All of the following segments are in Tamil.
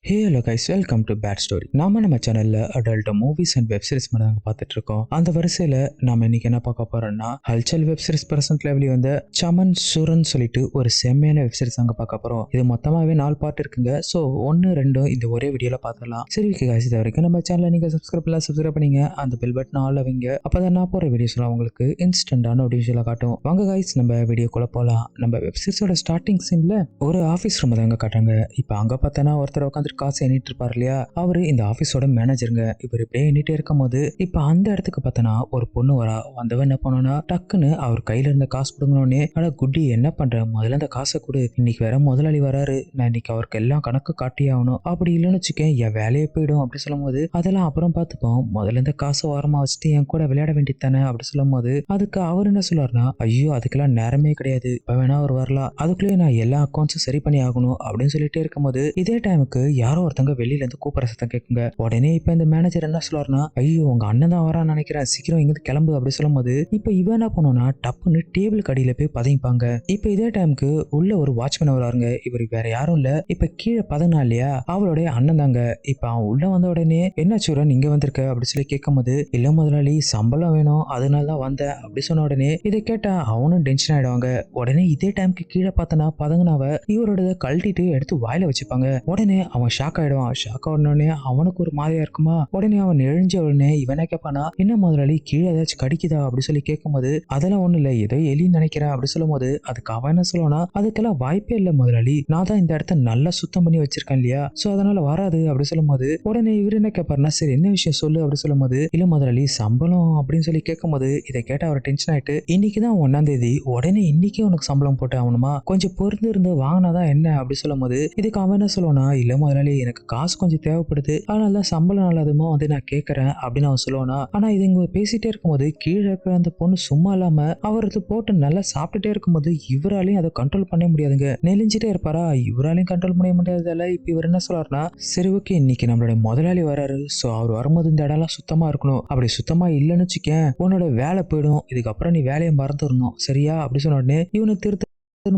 Hey hello guys, welcome to bad story. நம்ம சேனல்ல adult movies and web series மட்டும் தாங்க பார்த்துட்டு இருக்கோம். அந்த வரிசையில நாம இன்னைக்கு என்ன பார்க்க போறோம்னா, ஹல்சல் வெப் சீரிஸ் பிரசன்ட் லெவலி வந்து சமன் சுரன் சொல்லிட்டு ஒரு செம்மையான வெப் சீரிஸ் அங்க பார்க்க போறோம். இது மொத்தமாவே 4 பார்ட் இருக்குங்க. ஸோ 1, 2 இந்த ஒரே வீடியோல பார்த்துடலாம். சரி ஓகே கைஸ், இது வரைக்கும் நம்ம சேனலை நீங்க சப்ஸ்கிரைப் பண்ணீங்க, அந்த பெல் பட்டன் ஆல் வைங்க. அப்பதான் நான் போற வீடியோஸ்லாம் உங்களுக்கு இன்ஸ்டன்டா நோட்டிஃபிகேஷன்ல காட்டும். வாங்க கைஸ், நம்ம வீடியோக்குள்ள போலாம். நம்ம வெப் சீரிஸோட ஸ்டார்டிங் சீன்ல ஒரு ஆஃபீஸ் ரூம் தாங்க காட்டுறாங்க. இப்போ அங்க பார்த்தனா ஒருத்தர் உட்காந்து காசு எண்ணிட்டு இருப்பாரு இல்லையா, அவரு இந்த ஆபீஸோட மேனேஜருங்க. இவர் இப்படியே எண்ணிட்டே இருக்கும் போது இப்ப அந்த இடத்துக்கு பார்த்தனா ஒரு பொண்ணு வரா. வந்தவன் என்ன பண்ணனா, டக்குன்னு அவர் கையில இருந்த காசு பிடுங்கணும்னே, அட குட்டி என்ன பண்ற, முதல்ல அந்த காசை கொடு, இன்னைக்கு வேற முதலாளி வராரு, நான் இன்னைக்கு அவருக்கு எல்லாம் கணக்கு காட்டி ஆகணும், அப்படி இல்லைன்னு வச்சுக்கேன் என் வேலையே போயிடும் அப்படி சொல்லும் போது, அதெல்லாம் அப்புறம் பார்த்துப்போம், முதல்ல இந்த காசை ஓரமா வச்சுட்டு என் கூட விளையாட வேண்டியதானே அப்படி சொல்லும் போது, அதுக்கு அவர் என்ன சொல்றாருன்னா, ஐயோ அதுக்கெல்லாம் நேரமே கிடையாது, இப்ப வேணா அவர் வரலாம், அதுக்குள்ளேயே நான் எல்லா அக்கௌண்ட்ஸும் சரி பண்ணி ஆகணும் அப்படின்னு சொல்லிட்டே இருக்கும்போது, இதே டைமுக்கு யாரோ ஒருத்தங்க வெளியில இருந்து கூப்பிட சத்தம் கேட்குங்க. உடனே இப்ப இந்த மேனேஜர் என்ன சொல்றாருன்னா, ஐயோ உங்க அண்ணன் தான் வரான்னு நினைக்கிறேன், சீக்கிரம் இங்கிருந்து கிளம்பு அப்படி சொல்லும் போது, இப்ப இவன் என்ன பண்ணுனா டப்புன்னு டேபிள் கடியில போய் பதைப்பாங்க. இப்ப இதே டைமுக்கு உள்ள ஒரு வாட்ச்மேன் வராருங்க. இவர் வேற யாரும் இல்ல, இப்ப கீழே பதனா இல்லையா அவளுடைய அண்ணன் தாங்க. இப்ப அவன் உள்ள வந்த உடனே, என்ன சூரன் இங்க வந்திருக்க அப்படி சொல்லி கேட்கும் போது, இல்ல முதலாளி சம்பளம் வேணும் அதனாலதான் வந்தேன் அப்படி சொன்ன உடனே இதை கேட்டா அவனும் டென்ஷன் ஆயிடுவாங்க. உடனே இதே டைமுக்கு கீழே பார்த்தனா பதங்கனாவ இவரோட கழட்டிட்டு எடுத்து வாயில வச்சுப்பாங்க. உடனே அவன் ஷாக் ஆயிடுவான். ஷாக் ஆனோடனே அவனுக்கு ஒரு மாதிரியா இருக்குமா. உடனே அவன் எழுஞ்ச உடனே இவனை கேட்பானா, என்ன முதலாளி கீழே ஏதாச்சும் கடிக்குதா அப்படி சொல்லி கேட்கும்போது, அதெல்லாம் ஒண்ணு இல்ல, ஏதோ எலின்னு நினைக்கிறேன் அப்படி சொல்லும் போது, அதுக்கு அவன் என்ன சொல்லுவானா, அதுக்கெல்லாம் வாய்ப்பே இல்ல முதலாளி, நான் தான் இந்த இடத்த நல்லா சுத்தம் பண்ணி வச்சிருக்கேன் இல்லையா, சோ அதனால வராது அப்படி சொல்லும் போது, உடனே இவர் என்ன கேட்பாருன்னா, சரி என்ன விஷயம் சொல்லு அப்படி சொல்லும் போது, இல்ல முதலாளி சம்பளம் அப்படின்னு சொல்லி கேட்கும் போது, இதை கேட்ட அவர் டென்ஷன் ஆயிட்டு, இன்னைக்குதான் 1ஆம் தேதி, உடனே இன்னைக்கே உனக்கு சம்பளம் போட்டு ஆகணுமா, கொஞ்சம் பொறுத்து இருந்து வாங்கினாதான் என்ன அப்படி சொல்லும் போது, இதுக்கு அவன் என்ன சொல்லுவானா, இல்ல முதலாளி எனக்கு காசு கொஞ்சம் தேவைப்படுது, அதனாலதான் சம்பளம் நல்லதுமா வந்து நான் கேட்கறேன் அப்படின்னு அவன் சொல்லுவானா. ஆனா இது இங்க பேசிட்டே இருக்கும்போது கீழே இருக்கிற அந்த பொண்ணு சும்மா இல்லாம அவருக்கு போட்டு நல்லா சாப்பிட்டுட்டே இருக்கும்போது இவராலையும் அதை கண்ட்ரோல் பண்ண முடியாதுங்க. நெலிஞ்சிட்டே இருப்பாரா, இவராலையும் கண்ட்ரோல் பண்ண முடியாததால இப்ப இவர் என்ன சொல்றாருன்னா, சரி ஓகே இன்னைக்கு நம்மளுடைய முதலாளி வராரு, சோ அவர் வரும்போது இந்த இடம் எல்லாம் சுத்தமா இருக்கணும், அப்படி சுத்தமா இல்லைன்னு வச்சுக்கேன் உன்னோட வேலை போயிடும், இதுக்கப்புறம் நீ வேலையை மறந்துடணும் சரியா அப்படி சொன்ன உடனே இவனை திருத்த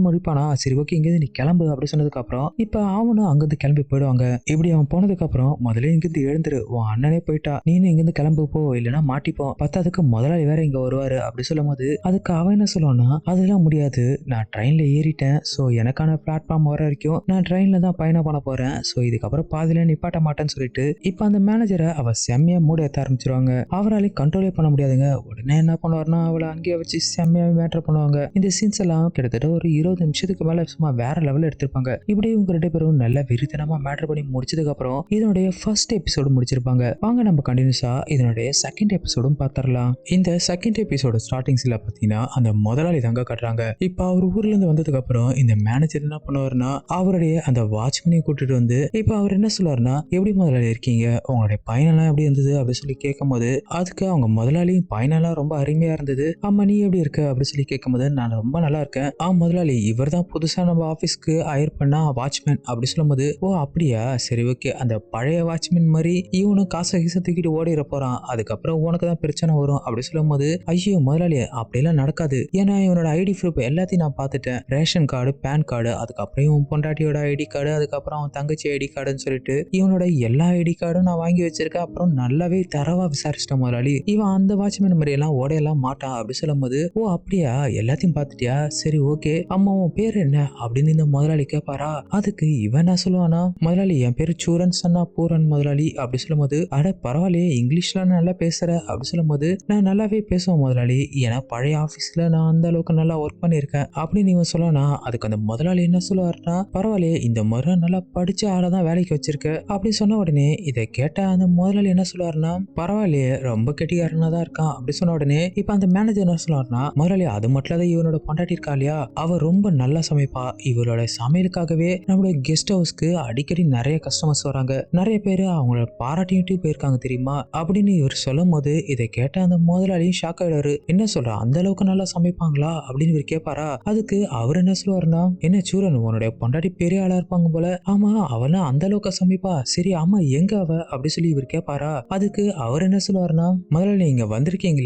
முடிப்பானா. சரி ஓகே இங்கிருந்து நீ கிளம்பு அப்படி சொன்னதுக்கு அப்புறம் இப்ப அவனும் அங்கிருந்து கிளம்பி போயிடுவாங்க. இப்படி அவன் போனதுக்கு அப்புறம் முதல்ல இங்கிருந்து எழுந்துரு, உன் அண்ணனே போயிட்டா, நீனும் இங்கிருந்து கிளம்பு போ, இல்லைன்னா மாட்டிப்போம், பத்தாதுக்கு முதலாளி வேற இங்க வருவாரு அப்படி சொல்லும் போது, அதுக்கு அவன் என்ன சொல்லுவானா, அதெல்லாம் முடியாது, நான் ட்ரெயின்ல ஏறிட்டேன், சோ எனக்கான பிளாட்ஃபார்ம் வர வரைக்கும் நான் ட்ரெயின்ல தான் பயணம் பண்ண போறேன், சோ இதுக்கப்புறம் பாதியில நிப்பாட்ட மாட்டேன்னு சொல்லிட்டு இப்ப அந்த மேனேஜரை அவ செம்மையா மூட ஏத்த ஆரம்பிச்சிருவாங்க. அவராலையும் கண்ட்ரோலே பண்ண முடியாதுங்க. உடனே என்ன பண்ணுவாருன்னா, அவளை அங்கேயே வச்சு செம்மையா மேட்டர் பண்ணுவாங்க. இந்த சீன்ஸ் எல்லாம் கிட்டத்தட்ட ஒரு 20 நிமிஷத்துக்கு மேல சும்மா வேற லெவல்ல எடுத்திருப்பாங்க. இப்படி இவங்க 2 பேரும் நல்ல வெறித்தனமா மேட்டர் பண்ணி முடிச்சதுக்கு அப்புறம் இதனுடைய ஃபர்ஸ்ட் எபிசோடு முடிச்சிருப்பாங்க. வாங்க நம்ம கண்டினியூஸா இதனுடைய செகண்ட் எபிசோடும் பார்த்தரலாம். இந்த செகண்ட் எபிசோட ஸ்டார்டிங்ஸ்ல பாத்தீங்கன்னா அந்த முதலாளி தாங்க காட்டுறாங்க. இப்ப அவர் ஊர்ல இருந்து வந்ததுக்கு அப்புறம் இந்த மேனேஜர் என்ன பண்ணுவாருன்னா, அவருடைய அந்த வாட்ச்மேனை கூட்டிட்டு வந்து இப்ப அவர் என்ன சொல்லுவாருன்னா, எப்படி முதலாளி இருக்கீங்க, உங்களுடைய பயணம்லாம் எப்படி இருந்தது அப்படி சொல்லி கேட்கும் போது, அதுக்கு அவங்க முதலாளியும் பயணம்லாம் ரொம்ப அருமையா இருந்தது, ஆமா நீ எப்படி இருக்க அப்படி சொல்லி கேட்கும் போது, நான் ரொம்ப நல்லா இருக்கேன், முதலாளி இவர் தான் புதுசா நம்ம ஆபீஸ்க்கு ஹையர் பண்ணா வாட்ச்மேன் அப்படி சொல்லும்போது, ஓ அப்படியா சரி ஓகே, அந்த பழைய வாட்ச்மேன் மாதிரி இவனும் காசை கீசை தூக்கிட்டு ஓடிட போறான், அதுக்கப்புறம் உனக்கு தான் பிரச்சனை வரும் அப்படி சொல்லும்போது, ஐயோ முதலாளி அப்படியெல்லாம் நடக்காது, ஏன்னா இவனோட ஐடி ப்ரூஃப் எல்லாத்தையும் நான் பார்த்துட்டேன், ரேஷன் கார்டு, பேன் கார்டு, அதுக்கப்புறம் இவன் பொண்டாட்டியோட ஐடி கார்டு, அதுக்கப்புறம் அவன் தங்கச்சி ஐடி கார்டுன்னு சொல்லிட்டு இவனோட எல்லா ஐடி கார்டும் நான் வாங்கி வச்சிருக்கேன், அப்புறம் நல்லாவே தரவா விசாரிச்சிட்டேன் முதலாளி, இவன் அந்த வாட்ச்மேன் மாதிரி எல்லாம் ஓடையெல்லாம் மாட்டான் அப்படி சொல்லும்போது, ஓ அப்படியா எல்லாத்தையும் பார்த்துட்டியா சரி ஓகே, அம்மாவும் பேர் என்ன அப்படின்னு இந்த முதலாளி கேட்பாரா. அதுக்கு இவன் என்ன சொல்லுவானா, முதலாளி என் பேரு சூரன் சொன்னா பூரன் முதலாளி அப்படி சொல்லும் போது, அட பரவாயில்லையே இங்கிலீஷ்ல நல்லா பேசுற அப்படி சொல்லும் போது, நான் நல்லாவே பேசுவேன் முதலாளி, ஏன்னா பழைய ஆபீஸ்ல நான் அந்த அளவுக்கு நல்லா ஒர்க் பண்ணிருக்கேன் அப்படின்னு இவன் சொல்லனா. அதுக்கு அந்த முதலாளி என்ன சொல்லுவாருன்னா, பரவாயில்லையே இந்த முறை நல்லா படிச்ச ஆளதான் வேலைக்கு வச்சிருக்க அப்படி சொன்ன உடனே இதை கேட்ட அந்த முதலாளி என்ன சொல்லுவாருன்னா, பரவாயில்லையே ரொம்ப கெட்டிக்காரனா தான் இருக்கான் அப்படி சொன்ன உடனே இப்ப அந்த மேனேஜர் என்ன சொல்லுவாருன்னா, முதலாளி அது மட்டும் இல்லாத இவனோட பொண்டாட்டி இருக்கா இல்லையா, அவர் ரொம்ப நல்லா சமைப்பா, இவரோட சமையலுக்காகவே நம்மளோட கெஸ்ட் ஹவுஸ்க்கு அடிக்கடி நிறைய கஸ்டமர்ஸ் வராங்க, நிறைய பேரு அவங்கள பாராட்டிட்டு போயிருக்காங்க தெரியுமா அப்படின்னு இவர் சொல்லும் போது, இதை கேட்ட அந்த முதலாளியும் ஷாக் ஆயிடுவாரு. என்ன சொல்ற அந்த அளவுக்கு நல்லா சமைப்பாங்களா அப்படின்னு இவர் கேட்பாரா. அதுக்கு அவர் என்ன சொல்லுவாருன்னா, என்ன சூரன் உன்னுடைய பொண்டாட்டி பெரிய ஆளா இருப்பாங்க போல, ஆமா அவனா அந்த அளவுக்கு சமைப்பா, சரி ஆமா எங்க அவ அப்படி சொல்லி இவர் கேட்பாரா. அதுக்கு அவர் என்ன சொல்லுவாருன்னா, முதலாளி இங்க வந்திருக்கீங்க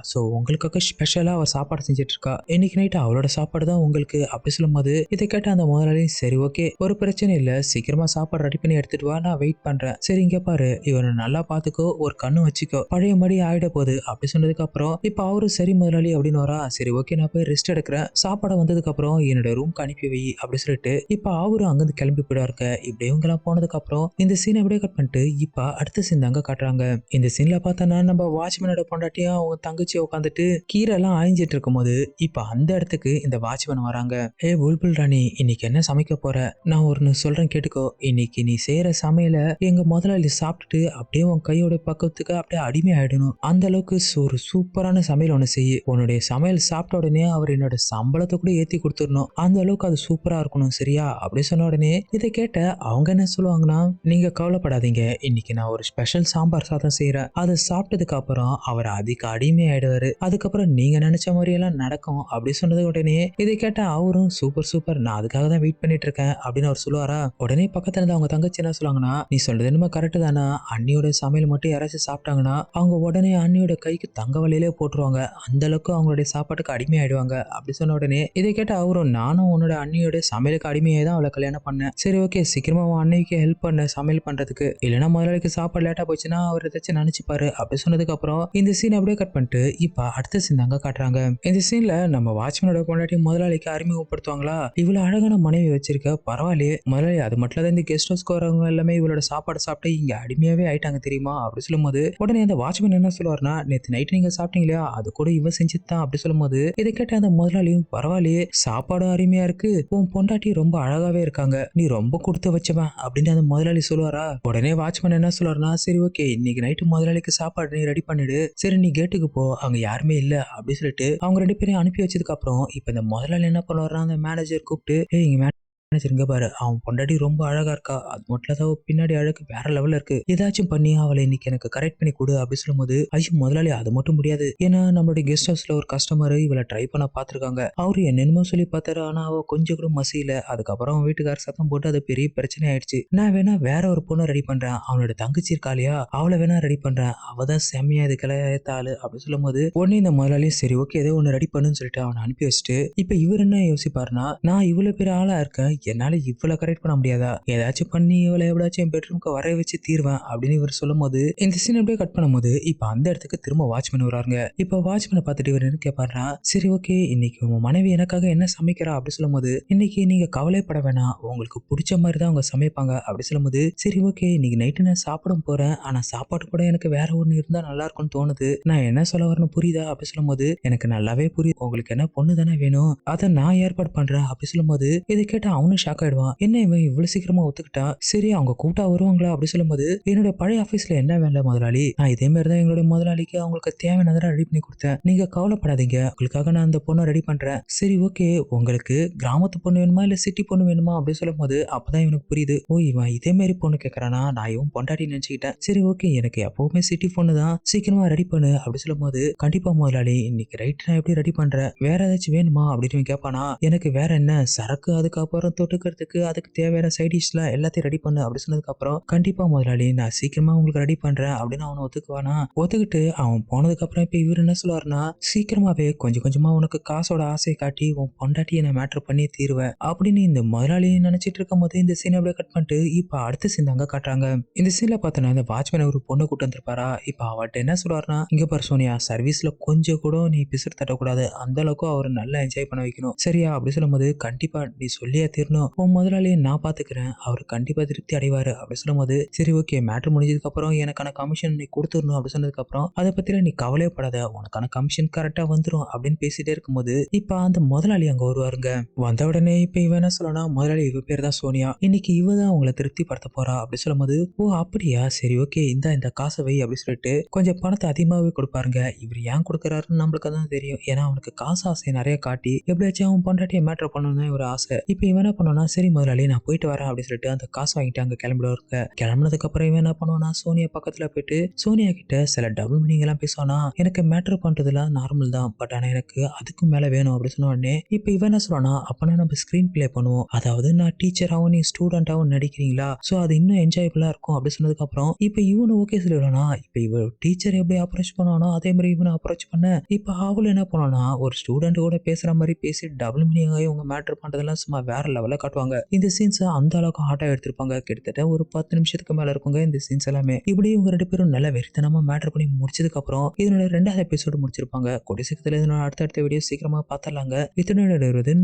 ஸோ உங்களுக்காக ஸ்பெஷலாக அவள் சாப்பாடு செஞ்சுட்டு இருக்கா. இன்னைக்கு நைட்டு அவளோட சாப்பாடு தான் உங்களுக்கு அப்படி சொல்லும்போது இதை கேட்ட அந்த முதலாளி சரி ஓகே ஒரு பிரச்சனை இல்லை, சீக்கிரமா சாப்பாடு ரெடி பண்ணி எடுத்துட்டு வா, நான் வெயிட் பண்றேன். சரி இங்க பாரு, இவனை நல்லா பாத்துக்கோ, ஒரு கண்ணு வச்சுக்கோ, பழைய மாதிரி ஆயிட போகுது அப்படி சொன்னதுக்கு அப்புறம் இப்ப அவரு சரி முதலாளி அப்படின்னு வரா. சரி ஓகே நான் போய் ரெஸ்ட் எடுக்கிறேன், சாப்பாடு வந்ததுக்கு அப்புறம் என்னோட ரூம்க்கு அனுப்பி வை அப்படி சொல்லிட்டு இப்ப அவரும் அங்கிருந்து கிளம்பி போயிடாருக்க. இப்படி இவங்க எல்லாம் போனதுக்கு அப்புறம் இந்த சீனை அப்படியே கட் பண்ணிட்டு இப்ப அடுத்த சீன் தாங்க காட்டுறாங்க. இந்த சீன்ல பார்த்தோன்னா நம்ம வாட்ச்மேனோட பொண்டாட்டியும் அவங்க தங்கச்சி உட்காந்துட்டு கீரை எல்லாம் ஆயிஞ்சிட்டு இருக்கும் போது இப்ப அந்த இடத்துக்கு இந்த வாட்ச்மேன் வராங்க. ஏ புல்புல் ராணி, இன்னைக்கு என்ன சமைக்க போற? நான் ஒன்னு சொல்றேன் கேட்டுக்கோ. இன்னைக்கு நீ செய்யற சமையல எங்க முதலாளி சாப்பிட்டுட்டு அப்படியே உன் கையோட பக்கத்துக்கு அப்படியே அடிமை ஆயிடணும். அந்த அளவுக்கு ஒரு சூப்பரான சமையல் ஒண்ணு செய்ய. உன்னுடைய சமையல் சாப்பிட்ட உடனே அவர் என்னோட சம்பளத்தை கூட ஏத்தி கொடுத்துடணும். அந்த அளவுக்கு அது சூப்பரா இருக்கணும் சரியா அப்படி சொன்ன உடனே இதை கேட்ட அவங்க என்ன சொல்லுவாங்கன்னா, நீங்க கவலைப்படாதீங்க, இன்னைக்கு நான் ஒரு ஸ்பெஷல் சாம்பார் சாதம் செய்யறேன், அதை சாப்பிட்டதுக்கு அப்புறம் அவர் அதுக்கு அடிமை ஆயிடுவாரு, அதுக்கப்புறம் நீங்க நினைச்ச மாதிரி எல்லாம் நடக்கும் அப்படி சொன்னது உடனே இதை கேட்ட அவரும் சூப்பர் சூப்பர், நான் அதுக்காக தான் வெயிட் பண்ணிட்டு இருக்கேன் அப்படின்னு அவர் சொல்லுவாரா. உடனே பக்கத்துல இருந்து அவங்க தங்கச்சி என்ன சொல்லுவாங்கன்னா, நீ சொல்றது என்னமோ கரெக்ட் தானா, அண்ணியோட சமையல் மட்டும் யாராச்சும் சாப்பிட்டாங்கன்னா அவங்க உடனே அண்ணியோட கைக்கு தங்க வலையிலே போட்டுருவாங்க, அந்த அளவுக்கு அவங்களுடைய சாப்பாட்டுக்கு அடிமை ஆயிடுவாங்க அப்படி சொன்ன உடனே இதை கேட்ட அவரும் நானும் உன்னோட அண்ணியோட சமையலுக்கு அடிமையை தான் அவளை கல்யாணம் பண்ணேன், சரி ஓகே சீக்கிரமா உன் அன்னைக்கு ஹெல்ப் பண்ண சமையல் பண்றதுக்கு, இல்லைன்னா முதலாளிக்கு சாப்பாடு லேட்டா போச்சுன்னா அவர் ஏதாச்சும் நினைச்சுப்பாரு அப்படி சொன்னதுக்கு அப்புறம் இந்த சீன் அப்படியே கட் பண்ணிட்டு இப்ப அடுத்த சீன் தாங்க காட்டுறாங்க. இந்த சீன்ல நம்ம வாட்ச்மேனோட பொண்டாட்டி முதலாளிக்கு அறிமுகப்படுத்துவாங்களா, இவ்வளவு அழகான மனைவி வச்சிருக்க, பரவாயில்லையே முதலாளி, அது மட்டும் இல்ல இந்த கெஸ்ட் ஹவுஸ்க்கு வரவங்க எல்லாமே இவளோட சாப்பாடு சாப்பிட்டு இங்க அடிமையாவே ஆயிட்டாங்க தெரியுமா அப்படி சொல்லும்போது உடனே அந்த வாட்ச்மேன் என்ன சொல்லுவாருன்னா, நேத்து நைட் நீங்க சாப்பிட்டீங்க இல்லையா, அது கூட இவ செஞ்சுதான் அப்படி சொல்லும்போது இதை கேட்ட அந்த முதலாளியும் பரவாயில்லையே சாப்பாடும் அருமையா இருக்கு, உன் பொண்டாட்டி ரொம்ப அழகாவே இருக்காங்க, நீ ரொம்ப கொடுத்து வச்சவன் அப்படின்னு அந்த முதலாளி சொல்லுவாரா. உடனே வாட்ச்மேன் என்ன சொல்லுவாருன்னா, சரி ஓகே இன்னைக்கு நைட்டு முதலாளிக்கு சாப்பாடு நீ ரெடி பண்ணிடு, சரி நீ கேட்டுக்கு போ, அங்க யாருமே இல்ல அப்படி சொல்லிட்டு அவங்க ரெண்டு பேரையும் அனுப்பி வச்சதுக்கு அப்புறம் இப்ப இந்த முதலாளி என்ன பண்ணுவாருன்னா, அந்த மேனேஜர் கூப்பிட்டு, ஏய் இங்க மேனேஜருங்க பாரு, அவன் பொண்டாட்டி ரொம்ப அழகா இருக்கா, அது மட்டும் இல்லாத பின்னாடி அழகு வேற லெவல்ல இருக்கு, ஏதாச்சும் பண்ணி அவளை இன்னைக்கு எனக்கு கரெக்ட் பண்ணி கொடு அப்படி சொல்லும்போது, ஐயோ முதலாளி அது மட்டும் முடியாது, ஏன்னா நம்மளுடைய கெஸ்ட் ஹவுஸ்ல ஒரு கஸ்டமர் இவளை ட்ரை பண்ண பாத்துருக்காங்க, அவரு என்னென்னமோ சொல்லி பார்த்தாரு, ஆனா அவ கொஞ்சம் கூட மசியல, அதுக்கப்புறம் அவன் வீட்டுக்கார சத்தம் போட்டு அது பெரிய பிரச்சனை ஆயிடுச்சு, நான் வேணா வேற ஒரு பொண்ணை ரெடி பண்றேன், அவனோட தங்கச்சி இருக்கா இல்லையா அவளை வேணா ரெடி பண்றேன், அவதான் செம்மையா இதுக்கெல்லாம் ஏத்த ஆளு அப்படி சொல்லும் போது உடனே இந்த முதலாளி சரி ஓகே ஏதோ ஒன்னு ரெடி பண்ணுன்னு சொல்லிட்டு அவனை அனுப்பி வச்சுட்டு இப்ப இவர் என்ன யோசிப்பாருன்னா, நான் இவ்வளவு பெரிய ஆளா இருக்கேன், என்னால இவ்வளவு கரெக்ட் பண்ண முடியாதா, ஏதாச்சும் பண்ணி இவளை எப்படாச்சும் என் பெட்ரூம்க்கு வர வச்சு தீர்வேன் அப்படின்னு இவர் சொல்லும் போது இந்த சீன் அப்படியே கட் பண்ணும்போது இப்ப அந்த இடத்துக்கு திரும்ப வாட்ச்மேன் வராங்க. இப்ப வாட்ச்மேனை பார்த்துட்டு இவர் என்ன கேட்பாருன்னா, சரி ஓகே இன்னைக்கு உங்க மனைவி எனக்காக என்ன சமைக்கிறா அப்படி சொல்லும் போது, இன்னைக்கு நீங்க கவலைப்பட வேணாம், உங்களுக்கு பிடிச்ச மாதிரி தான் அவங்க சமைப்பாங்க அப்படி சொல்லும் போது, சரி ஓகே இன்னைக்கு நைட்டு நான் சாப்பிட போறேன், ஆனா சாப்பாடு கூட எனக்கு வேற ஒண்ணு இருந்தா நல்லா இருக்கும்னு தோணுது, நான் என்ன சொல்ல வரணும் புரியுதா அப்படி சொல்லும் போது, எனக்கு நல்லாவே புரியுது, உங்களுக்கு என்ன பொண்ணு தானே வேணும், அதை நான் ஏற்பாடு பண்றேன் அப்படி சொல்லும் போது இதை கேட்டு அவனும் ஷாக் ஆயிடுவான், என்ன இவன் இவ்வளவு சீக்கிரமா ஒத்துக்கிட்டான், சரி அவங்க கூட்டா வருவாங்களா அப்படி சொல்லும்போது, என்னோட பழைய ஆபீஸ்ல என்ன வேலை முதலாளி, நான் இதே மாதிரி தான் எங்களுடைய முதலாளிக்கு அவங்களுக்கு தேவையானதை ரெடி பண்ணி கொடுத்தேன், நீங்க கவலைப்படாதீங்க, உங்களுக்காக நான் அந்த பொண்ணை ரெடி பண்றேன், சரி ஓகே உங்களுக்கு கிராமத்து பொண்ணு வேணுமா இல்ல சிட்டி பொண்ணு வேணுமா அப்படி சொல்லும் போது அப்பதான் இவனுக்கு புரியுது, ஓ இவன் இதே மாதிரி பொண்ணு கேட்கறானா, நான் இவன் பொண்டாட்டி நினைச்சுக்கிட்டேன், சரி ஓகே எனக்கு எப்பவுமே சிட்டி பொண்ணு தான், சீக்கிரமா ரெடி பண்ணு அப்படி சொல்லும் போது, கண்டிப்பா முதலாளி இன்னைக்கு ரைட் நான் எப்படி ரெடி பண்றேன், வேற ஏதாச்சும் வேணுமா அப்படின்னு கேட்பானா, எனக்கு வேற என்ன சரக்கு அதுக்கப்புறம் தொட்டுக்கிறதுக்கு அதுக்கு தேவையான சைட் டிஷ்லாம் எல்லாத்தையும் ரெடி பண்ணு அப்படி சொன்னதுக்கு அப்புறம், கண்டிப்பா முதலாளி நான் சீக்கிரமா உங்களுக்கு ரெடி பண்றேன் அப்படின்னு அவனை ஒத்துக்குவானா. ஒத்துக்கிட்டு அவன் போனதுக்கு அப்புறம் இப்ப இவர் என்ன சொல்லுவாருன்னா, சீக்கிரமாவே கொஞ்சம் கொஞ்சமா உனக்கு காசோட ஆசை காட்டி உன் பொண்டாட்டியை நான் மேட்டர் பண்ணி தீருவேன் அப்படின்னு இந்த முதலாளி நினைச்சிட்டு இருக்கும் போது இந்த சீன் அப்படியே கட் பண்ணிட்டு இப்ப அடுத்த சீன் தாங்க காட்டுறாங்க. இந்த சீன்ல பார்த்தோன்னா இந்த வாட்ச்மேன் ஒரு பொண்ணு கூட்டு வந்திருப்பாரா. இப்ப அவட்ட என்ன சொல்றாருன்னா, இங்க பாரு சோனியா, சர்வீஸ்ல கொஞ்சம் கூட நீ பிசுறு தட்டக்கூடாது, அந்த அளவுக்கு அவர் நல்லா என்ஜாய் பண்ண வைக்கணும் சரியா அப்படி சொல்லும் போது, கண்டிப்பா நீ சொல்லியே தீரணும், உன் முதலாளியை நான் பாத்துக்கிறேன், அவர் கண்டிப்பா திருப்தி அடைவாரு அப்படி சொல்லும் போது, சரி ஓகே மேட்டர் முடிஞ்சதுக்கு அப்புறம் எனக்கான கமிஷன் நீ கொடுத்துடணும் அப்படி சொன்னதுக்கு அப்புறம் அதை பத்தில நீ கவலைப்படாத, உனக்கான கமிஷன் கரெக்டா வந்துரும் அப்படின்னு பேசிட்டே இருக்கும்போது இப்ப அந்த முதலாளி அங்க வருவாருங்க. வந்த உடனே இப்ப இவன் என்ன சொல்லனா, முதலாளி இவ பேர் தான் சோனியா, இன்னைக்கு இவ தான் உங்களை திருப்திப்படுத்த போறா அப்படி சொல்லும் போது, ஓ அப்படியா சரி ஓகே இந்த காசை வை அப்படி சொல்லிட்டு கொஞ்சம் பணத்தை அதிகமாகவே கொடுப்பாருங்க. இவர் ஏன் கொடுக்குறாருன்னு நம்மளுக்கு தான் தெரியும், ஏன்னா அவனுக்கு காசு ஆசையை நிறைய காட்டி எப்படியாச்சும் அவன் பொண்டாட்டியை மேட்டர் பண்ணணும் ஒரு ஆசை. இப்ப இவன் என்ன பண்ணுவானா, சரி முதலாளி நான் போயிட்டு வரேன் அப்படின்னு சொல்லிட்டு அந்த காசு வாங்கிட்டு அங்க கிளம்பிடுவாருங்க. கிளம்புனதுக்கு அப்புறம் இவன் என்ன பண்ணுவானா, சோனியா பக்கத்துல போயிட்டு சோனியா கிட்ட சில டபுள் மீனிங் எல்லாம் பேசுவானா. எனக்கு மேட்டர் பண்றதுலாம் நார்மல் தான், பட் ஆனா எனக்கு அதுக்கும் மேல வேணும் அப்படின்னு சொன்ன உடனே இப்ப இவன் என்ன சொல்றானா, அப்பனா நம்ம ஸ்கிரீன் பிளே பண்ணுவோம், அதாவது நான் டீச்சராகவும் நீ ஸ்டூடெண்டாகவும் நடிக்கிறீங்களா, சோ அது இன்னும் என்ஜாயபிளா இருக்கும் அப்படின்னு சொன்னதுக்கு அப்புறம் இப்ப இவனு ஓகே சொல்லிடுவானா. இப்ப இவ டீச்சர் எப்படி அப்ரோச் பண்ணுவானோ அதே மாதிரி இவனை அப்ரோச் பண்ண இப்ப அவளு என்ன பண்ணுவானா, ஒரு ஸ்டூடெண்ட் கூட பேசுற மாதிரி பேசி டபுள் மீனிங் ஆகி உங்க மேட்டர் பண்றதெல்லாம் சும்மா வேற லெவல்ல காட்டுவாங்க. இந்த சீன்ஸ் அந்த அளவுக்கு ஹாட்டா எடுத்திருப்பாங்க. கிட்டத்தட்ட ஒரு 10 நிமிஷத்துக்கு மேல இருக்குங்க இந்த சீன்ஸ் எல்லாமே. இப்படி இவங்க 2 பேரும் நல்ல வெறித்தனமா மேட்டர் பண்ணி முடிச்சதுக்கு அப்புறம் இதனோட 2வது எபிசோடு முடிச்சிருப்பாங்க. கூடிய சீக்கிரத்துல இதனோட அடுத்தடுத்த வீடியோ சீக்கிரமா பாத்திரலாங்க. இத்தனை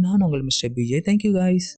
நான் உங்கள் மிஸ்டர் பிஜே. Thank you guys.